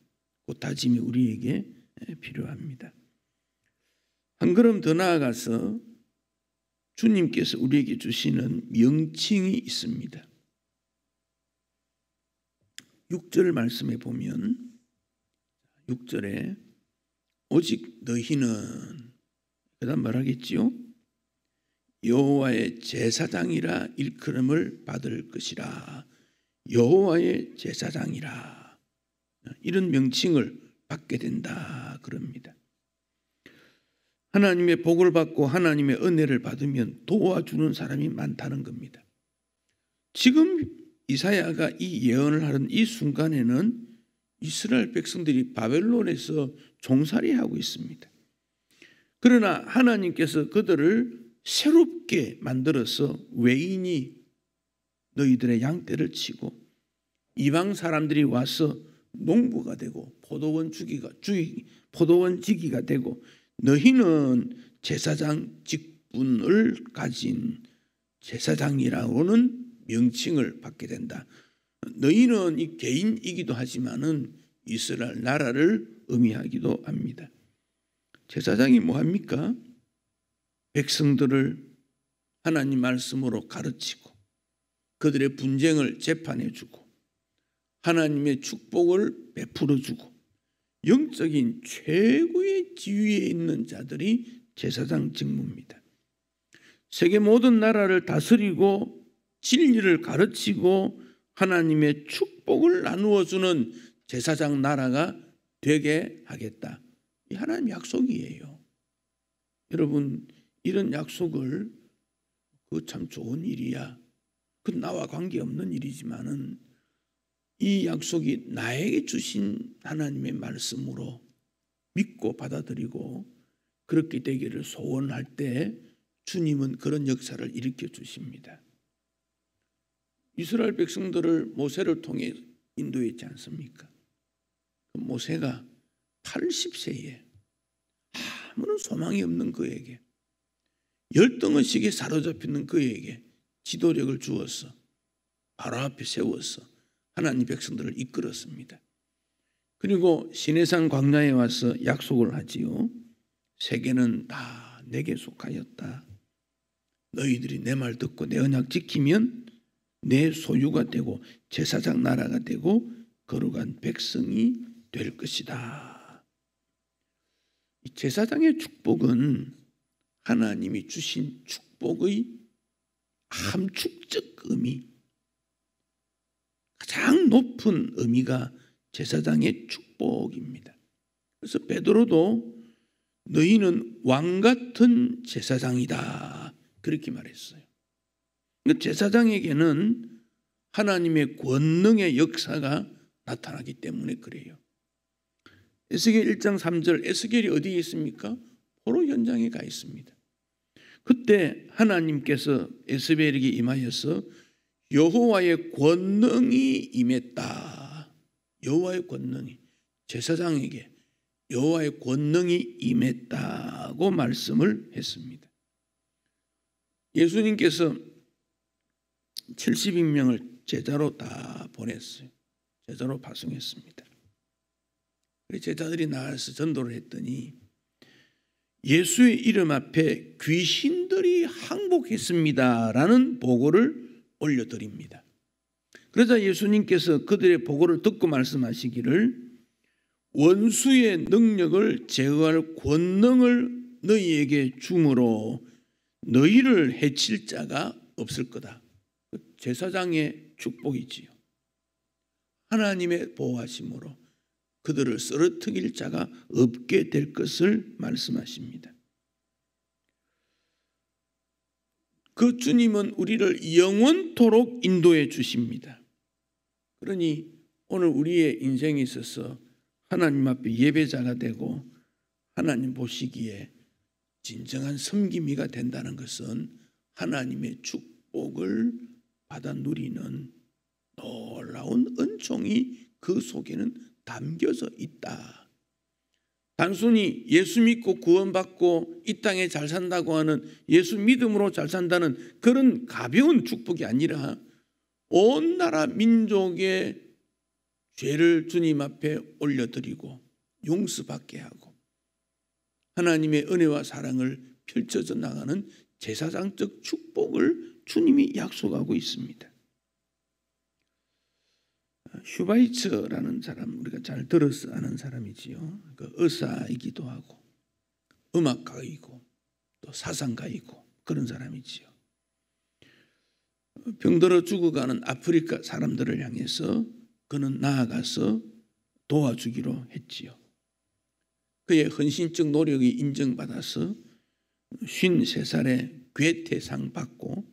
그 다짐이 우리에게 필요합니다. 한 걸음 더 나아가서 주님께서 우리에게 주시는 명칭이 있습니다. 6절 말씀에 보면 6절에 오직 너희는, 그다음 말하겠지요? 여호와의 제사장이라 일컬음을 받을 것이라. 여호와의 제사장이라, 이런 명칭을 받게 된다 그럽니다. 하나님의 복을 받고 하나님의 은혜를 받으면 도와주는 사람이 많다는 겁니다. 지금 이사야가 이 예언을 하는 이 순간에는 이스라엘 백성들이 바벨론에서 종살이하고 있습니다. 그러나 하나님께서 그들을 새롭게 만들어서 외인이 너희들의 양떼를 치고 이방 사람들이 와서 농부가 되고 포도원 지기가 되고 너희는 제사장 직분을 가진 제사장이라고는 명칭을 받게 된다. 너희는 이 개인이기도 하지만은 이스라엘 나라를 의미하기도 합니다. 제사장이 뭐합니까? 백성들을 하나님 말씀으로 가르치고 그들의 분쟁을 재판해주고 하나님의 축복을 베풀어주고 영적인 최고의 지위에 있는 자들이 제사장 직무입니다. 세계 모든 나라를 다스리고 진리를 가르치고 하나님의 축복을 나누어 주는 제사장 나라가 되게 하겠다. 이 하나님 약속이에요. 여러분, 이런 약속을 그 참 좋은 일이야. 그 나와 관계없는 일이지만은 이 약속이 나에게 주신 하나님의 말씀으로 믿고 받아들이고 그렇게 되기를 소원할 때 주님은 그런 역사를 일으켜 주십니다. 이스라엘 백성들을 모세를 통해 인도했지 않습니까? 그 모세가 80세에 아무런 소망이 없는 그에게 열등의식에 사로잡히는 그에게 지도력을 주어서 바로 앞에 세워서 하나님 백성들을 이끌었습니다. 그리고 시내산 광야에 와서 약속을 하지요. 세계는 다 내게 속하였다. 너희들이 내 말 듣고 내 언약 지키면 내 소유가 되고 제사장 나라가 되고 거룩한 백성이 될 것이다. 이 제사장의 축복은 하나님이 주신 축복의 함축적 의미, 가장 높은 의미가 제사장의 축복입니다. 그래서 베드로도 너희는 왕 같은 제사장이다 그렇게 말했어요. 제사장에게는 하나님의 권능의 역사가 나타나기 때문에 그래요. 에스겔 1장 3절, 에스겔이 어디에 있습니까? 포로 현장에 가 있습니다. 그때 하나님께서 에스겔에게 임하여서 여호와의 권능이 임했다. 여호와의 권능이, 제사장에게 여호와의 권능이 임했다고 말씀을 했습니다. 예수님께서 70인명을 제자로 다 보냈어요. 제자로 파송했습니다. 제자들이 나와서 전도를 했더니 예수의 이름 앞에 귀신들이 항복했습니다라는 보고를 올려드립니다. 그러자 예수님께서 그들의 보고를 듣고 말씀하시기를 원수의 능력을 제어할 권능을 너희에게 주므로 너희를 해칠 자가 없을 거다. 제사장의 축복이지요. 하나님의 보호하심으로 그들을 쓰러뜨릴 자가 없게 될 것을 말씀하십니다. 그 주님은 우리를 영원토록 인도해 주십니다. 그러니 오늘 우리의 인생에 있어서 하나님 앞에 예배자가 되고 하나님 보시기에 진정한 섬김이가 된다는 것은 하나님의 축복을 받아 누리는 놀라운 은총이 그 속에는 담겨져 있다. 단순히 예수 믿고 구원받고 이 땅에 잘 산다고 하는 예수 믿음으로 잘 산다는 그런 가벼운 축복이 아니라 온 나라 민족의 죄를 주님 앞에 올려드리고 용서받게 하고 하나님의 은혜와 사랑을 펼쳐져 나가는 제사장적 축복을 주님이 약속하고 있습니다. 슈바이처라는 사람, 우리가 잘 들어서 아는 사람이지요. 그 의사이기도 하고 음악가이고 또 사상가이고 그런 사람이지요. 병들어 죽어가는 아프리카 사람들을 향해서 그는 나아가서 도와주기로 했지요. 그의 헌신적 노력이 인정받아서 53살에 괴테상 받고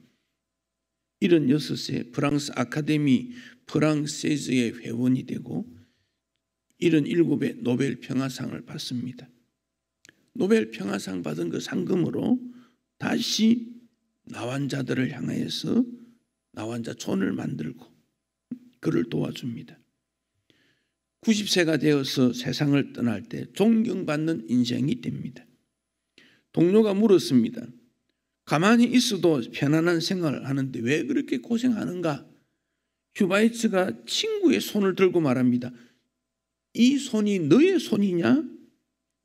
76세 프랑스 아카데미 프랑세즈의 회원이 되고 77에 노벨 평화상을 받습니다. 노벨 평화상 받은 그 상금으로 다시 나환자들을 향하여서 나환자촌을 만들고 그를 도와줍니다. 90세가 되어서 세상을 떠날 때 존경받는 인생이 됩니다. 동료가 물었습니다. 가만히 있어도 편안한 생활을 하는데 왜 그렇게 고생하는가? 슈바이처가 친구의 손을 들고 말합니다. 이 손이 너의 손이냐?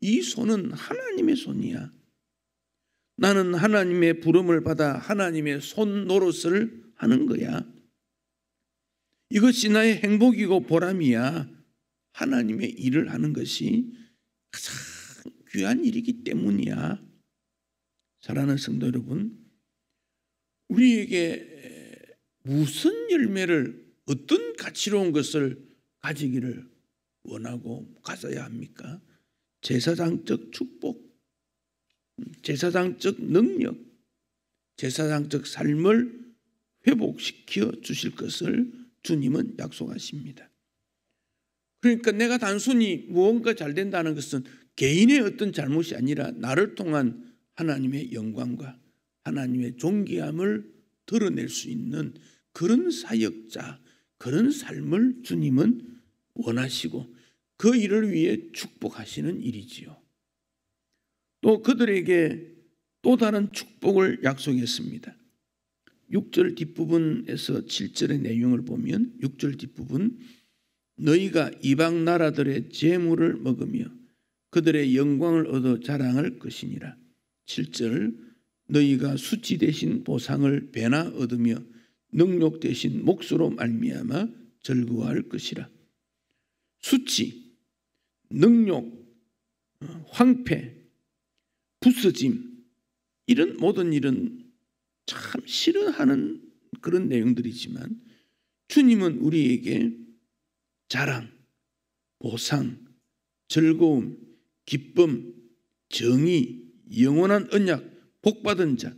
이 손은 하나님의 손이야. 나는 하나님의 부름을 받아 하나님의 손 노릇을 하는 거야. 이것이 나의 행복이고 보람이야. 하나님의 일을 하는 것이 가장 귀한 일이기 때문이야. 사랑하는 성도 여러분, 우리에게 무슨 열매를, 어떤 가치로운 것을 가지기를 원하고 가져야 합니까? 제사장적 축복, 제사장적 능력, 제사장적 삶을 회복시켜 주실 것을 주님은 약속하십니다. 그러니까 내가 단순히 무언가 잘 된다는 것은 개인의 어떤 잘못이 아니라 나를 통한 하나님의 영광과 하나님의 존귀함을 드러낼 수 있는 그런 사역자, 그런 삶을 주님은 원하시고 그 일을 위해 축복하시는 일이지요. 또 그들에게 또 다른 축복을 약속했습니다. 6절 뒷부분에서 7절의 내용을 보면 6절 뒷부분, 너희가 이방 나라들의 재물을 먹으며 그들의 영광을 얻어 자랑할 것이니라. 7절, 너희가 수치 대신 보상을 배나 얻으며 능력 대신 몫으로 말미암아 즐거워할 것이라. 수치, 능력, 황폐, 부서짐, 이런 모든 일은 참 싫어하는 그런 내용들이지만 주님은 우리에게 자랑, 보상, 즐거움, 기쁨, 정의, 영원한 언약, 복받은 자,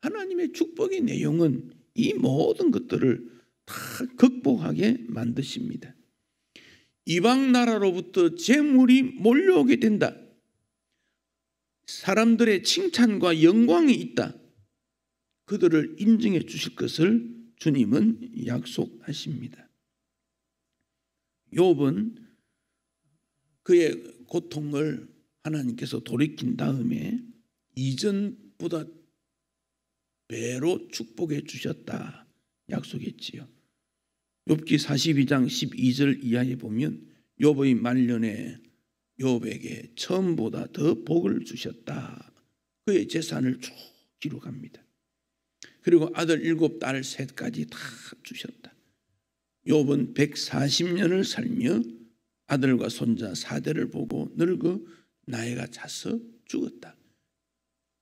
하나님의 축복의 내용은 이 모든 것들을 다 극복하게 만드십니다. 이방 나라로부터 재물이 몰려오게 된다. 사람들의 칭찬과 영광이 있다. 그들을 인정해 주실 것을 주님은 약속하십니다. 욥은 그의 고통을 하나님께서 돌이킨 다음에 이전보다 배로 축복해 주셨다 약속했지요. 욥기 42장 12절 이하에 보면 욥의 말년에 욥에게 처음보다 더 복을 주셨다. 그의 재산을 쭉 기록합니다. 그리고 아들 7, 딸 3까지 다 주셨다. 욥은 140년을 살며 아들과 손자 4대를 보고 늙어 나이가 차서 죽었다.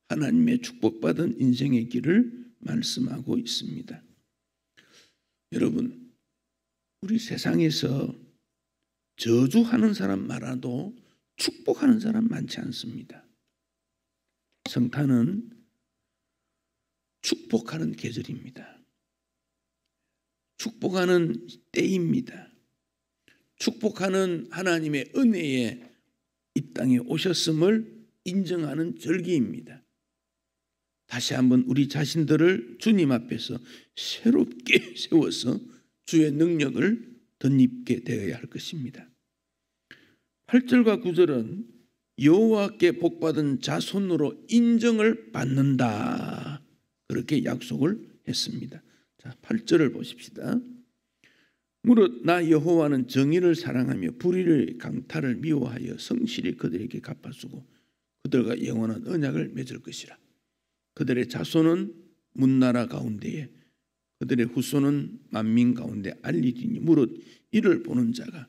하나님의 축복받은 인생의 길을 말씀하고 있습니다. 여러분, 우리 세상에서 저주하는 사람 많아도 축복하는 사람 많지 않습니다. 성탄은 축복하는 계절입니다. 축복하는 때입니다. 축복하는 하나님의 은혜에 이 땅에 오셨음을 인정하는 절기입니다. 다시 한번 우리 자신들을 주님 앞에서 새롭게 세워서 주의 능력을 덧입게 되어야 할 것입니다. 8절과 9절은 여호와께 복받은 자손으로 인정을 받는다. 그렇게 약속을 했습니다. 자, 8절을 보십시다. 무릇 나 여호와는 정의를 사랑하며 불의의 강탈을 미워하여 성실히 그들에게 갚아주고 그들과 영원한 언약을 맺을 것이라. 그들의 자손은 문나라 가운데에 그들의 후손은 만민 가운데 알리리니 무릇 이를 보는 자가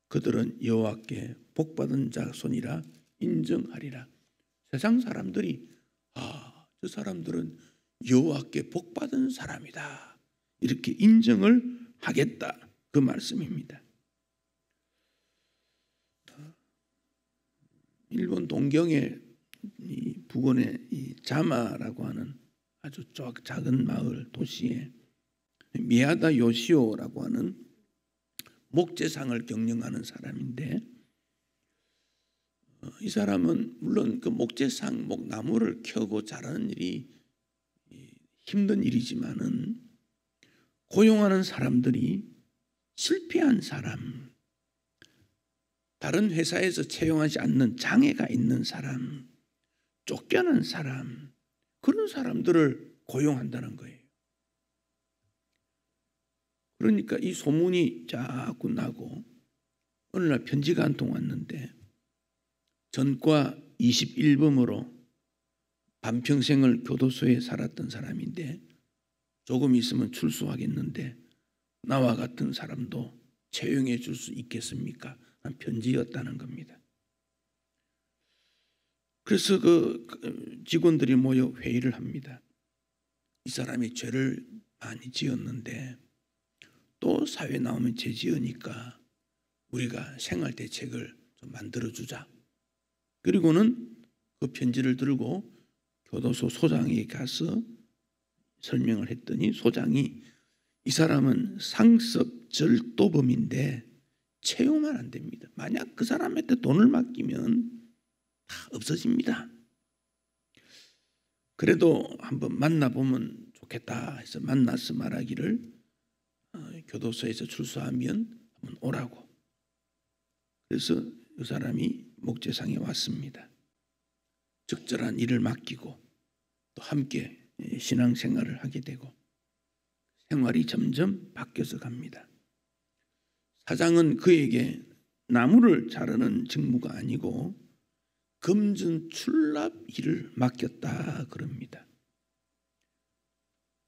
그들은 여호와께 복받은 자손이라 인정하리라. 세상 사람들이 저 사람들은 여호와께 복받은 사람이다 이렇게 인정을 하겠다 그 말씀입니다. 일본 동경의 이 북원의 이 자마라고 하는 아주 작은 마을 도시에 미야다 요시오라고 하는 목재상을 경영하는 사람인데 이 사람은 물론 그 목재상 목나무를 켜고 자라는 일이 힘든 일이지만은 고용하는 사람들이 실패한 사람, 다른 회사에서 채용하지 않는 장애가 있는 사람, 쫓겨난 사람, 그런 사람들을 고용한다는 거예요. 그러니까 이 소문이 자꾸 나고 어느 날 편지가 한 통 왔는데 전과 21범으로 반평생을 교도소에 살았던 사람인데 조금 있으면 출소하겠는데 나와 같은 사람도 채용해 줄 수 있겠습니까? 한 편지였다는 겁니다. 그래서 그 직원들이 모여 회의를 합니다. 이 사람이 죄를 많이 지었는데 또 사회 나오면 죄 지으니까 우리가 생활 대책을 좀 만들어주자. 그리고는 그 편지를 들고 교도소 소장에게 가서 설명을 했더니 소장이 이 사람은 상습 절도범인데 채용은 안 됩니다. 만약 그 사람한테 돈을 맡기면 다 없어집니다. 그래도 한번 만나보면 좋겠다 해서 만나서 말하기를 교도소에서 출소하면 한번 오라고. 그래서 이 사람이 목재상에 왔습니다. 적절한 일을 맡기고 또 함께 신앙생활을 하게 되고 생활이 점점 바뀌어서 갑니다. 사장은 그에게 나무를 자르는 직무가 아니고 금전 출납 일을 맡겼다 그럽니다.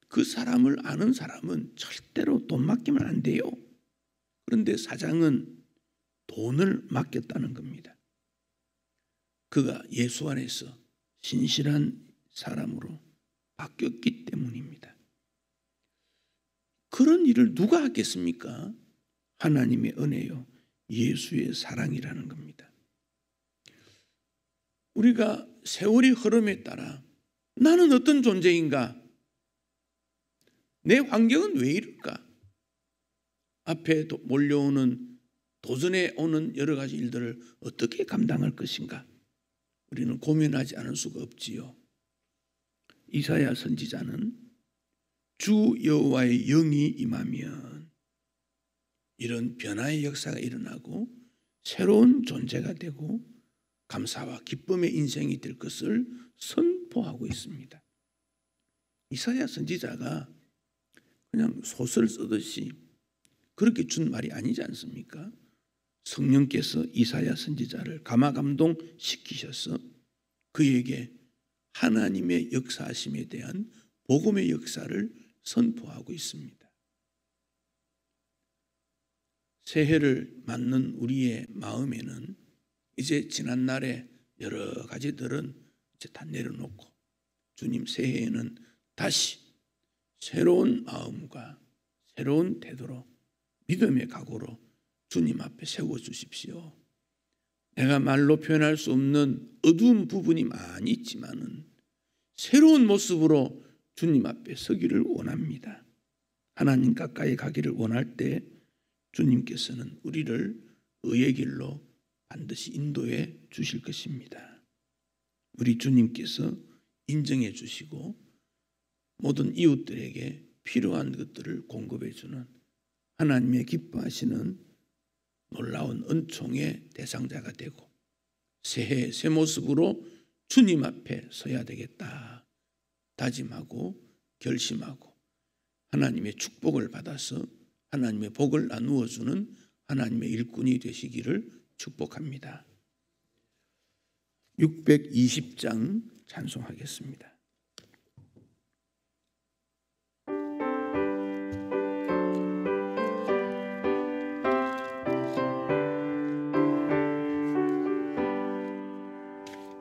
그 사람을 아는 사람은 절대로 돈 맡기면 안 돼요. 그런데 사장은 돈을 맡겼다는 겁니다. 그가 예수 안에서 신실한 사람으로 바뀌었기 때문입니다. 그런 일을 누가 하겠습니까? 하나님의 은혜요, 예수의 사랑이라는 겁니다. 우리가 세월의 흐름에 따라 나는 어떤 존재인가? 내 환경은 왜 이럴까? 앞에 몰려오는 도전해 오는 여러 가지 일들을 어떻게 감당할 것인가? 우리는 고민하지 않을 수가 없지요. 이사야 선지자는 주 여호와의 영이 임하면 이런 변화의 역사가 일어나고 새로운 존재가 되고 감사와 기쁨의 인생이 될 것을 선포하고 있습니다. 이사야 선지자가 그냥 소설 쓰듯이 그렇게 준 말이 아니지 않습니까? 성령께서 이사야 선지자를 감화감동 시키셔서 그에게 하나님의 역사하심에 대한 복음의 역사를 선포하고 있습니다. 새해를 맞는 우리의 마음에는 이제 지난날의 여러 가지들은 이제 다 내려놓고 주님 새해에는 다시 새로운 마음과 새로운 태도로 믿음의 각오로 주님 앞에 세워주십시오. 내가 말로 표현할 수 없는 어두운 부분이 많이 있지만은 새로운 모습으로 주님 앞에 서기를 원합니다. 하나님 가까이 가기를 원할 때 주님께서는 우리를 의의 길로 반드시 인도해 주실 것입니다. 우리 주님께서 인정해 주시고 모든 이웃들에게 필요한 것들을 공급해 주는 하나님의 기뻐하시는 놀라운 은총의 대상자가 되고 새해 새 모습으로 주님 앞에 서야 되겠다 다짐하고 결심하고 하나님의 축복을 받아서 하나님의 복을 나누어 주는 하나님의 일꾼이 되시기를 축복합니다. 620장 찬송하겠습니다.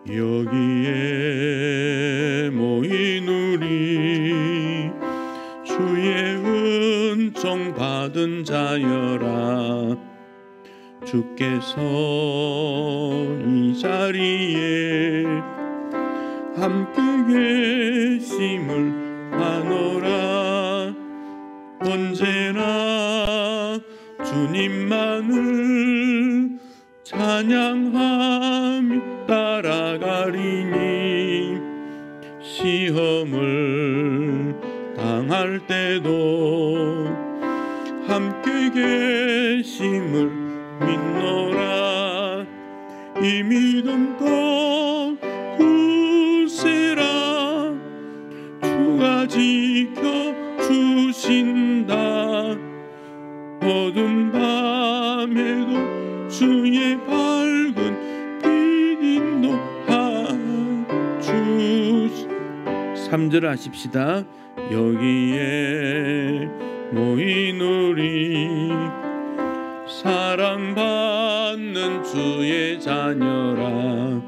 여기에 모인 우리 주의 은총 받은 자여라. 주께서 이 자리에 함께 계심을 아노라. 언제나 주님만을 찬양하며 따라가리니 시험을 당할 때도 함께 계심을 믿노라. 이 믿음 더 굳세라. 주가 지켜주신다. 어두운 밤에도 주의 밝은 빛 인도하주시. 3절 하십시다. 여기에 모인 우리 사랑받는 주의 자녀라.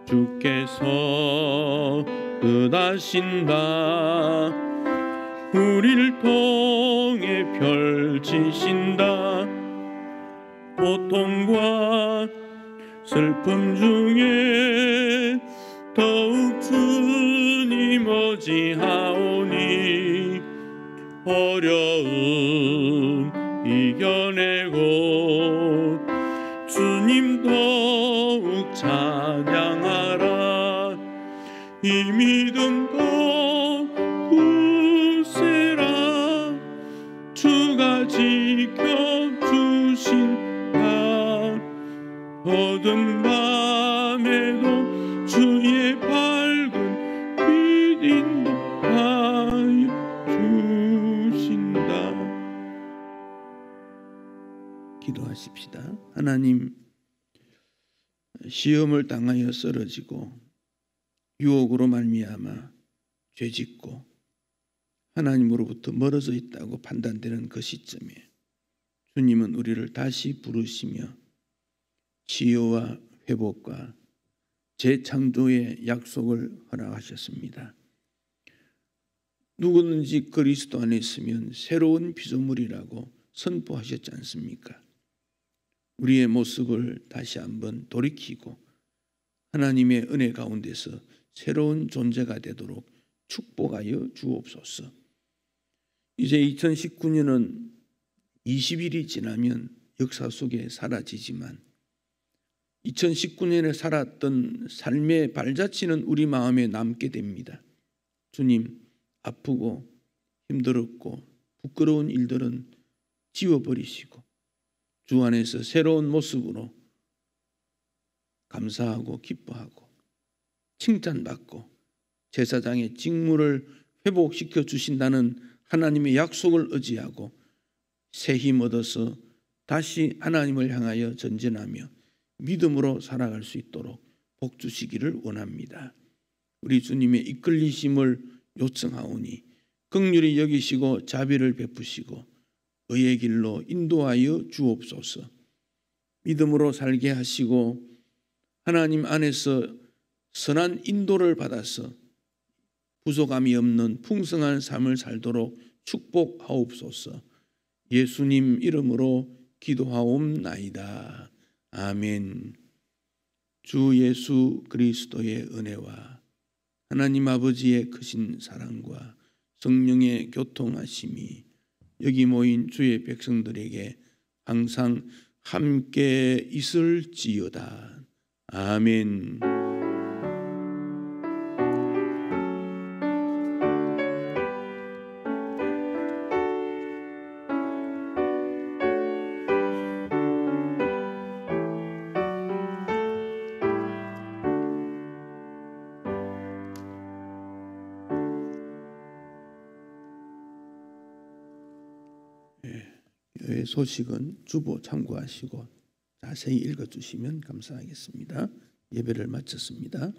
주께서 뜻하신다. 우릴 통해 펼치신다. 고통과 슬픔 중에 더욱 주님 의지하오니 어려움 이겨내고 주님 더욱 찬양하라. 이 믿음 더욱 굳세라. 주가 지켜주신다. 어두운 밤에도 주의 밝은 빛 인도하여 주신다. 기도하십시다. 하나님, 시험을 당하여 쓰러지고 유혹으로 말미암아 죄짓고 하나님으로부터 멀어져 있다고 판단되는 그 시점에 주님은 우리를 다시 부르시며 치유와 회복과 재창조의 약속을 허락하셨습니다. 누구든지 그리스도 안에 있으면 새로운 피조물이라고 선포하셨지 않습니까? 우리의 모습을 다시 한번 돌이키고 하나님의 은혜 가운데서 새로운 존재가 되도록 축복하여 주옵소서. 이제 2019년은 20일이 지나면 역사 속에 사라지지만 2019년에 살았던 삶의 발자취는 우리 마음에 남게 됩니다. 주님, 아프고 힘들었고 부끄러운 일들은 지워버리시고 주 안에서 새로운 모습으로 감사하고 기뻐하고 칭찬받고 제사장의 직무를 회복시켜 주신다는 하나님의 약속을 의지하고 새 힘 얻어서 다시 하나님을 향하여 전진하며 믿음으로 살아갈 수 있도록 복 주시기를 원합니다. 우리 주님의 이끌리심을 요청하오니 긍휼히 여기시고 자비를 베푸시고 의의 길로 인도하여 주옵소서. 믿음으로 살게 하시고 하나님 안에서 선한 인도를 받아서 부족함이 없는 풍성한 삶을 살도록 축복하옵소서. 예수님 이름으로 기도하옵나이다. 아멘. 주 예수 그리스도의 은혜와 하나님 아버지의 크신 사랑과 성령의 교통하심이 여기 모인 주의 백성들에게 항상 함께 있을지어다. 아멘. 소식은 주보 참고하시고 자세히 읽어주시면 감사하겠습니다. 예배를 마쳤습니다.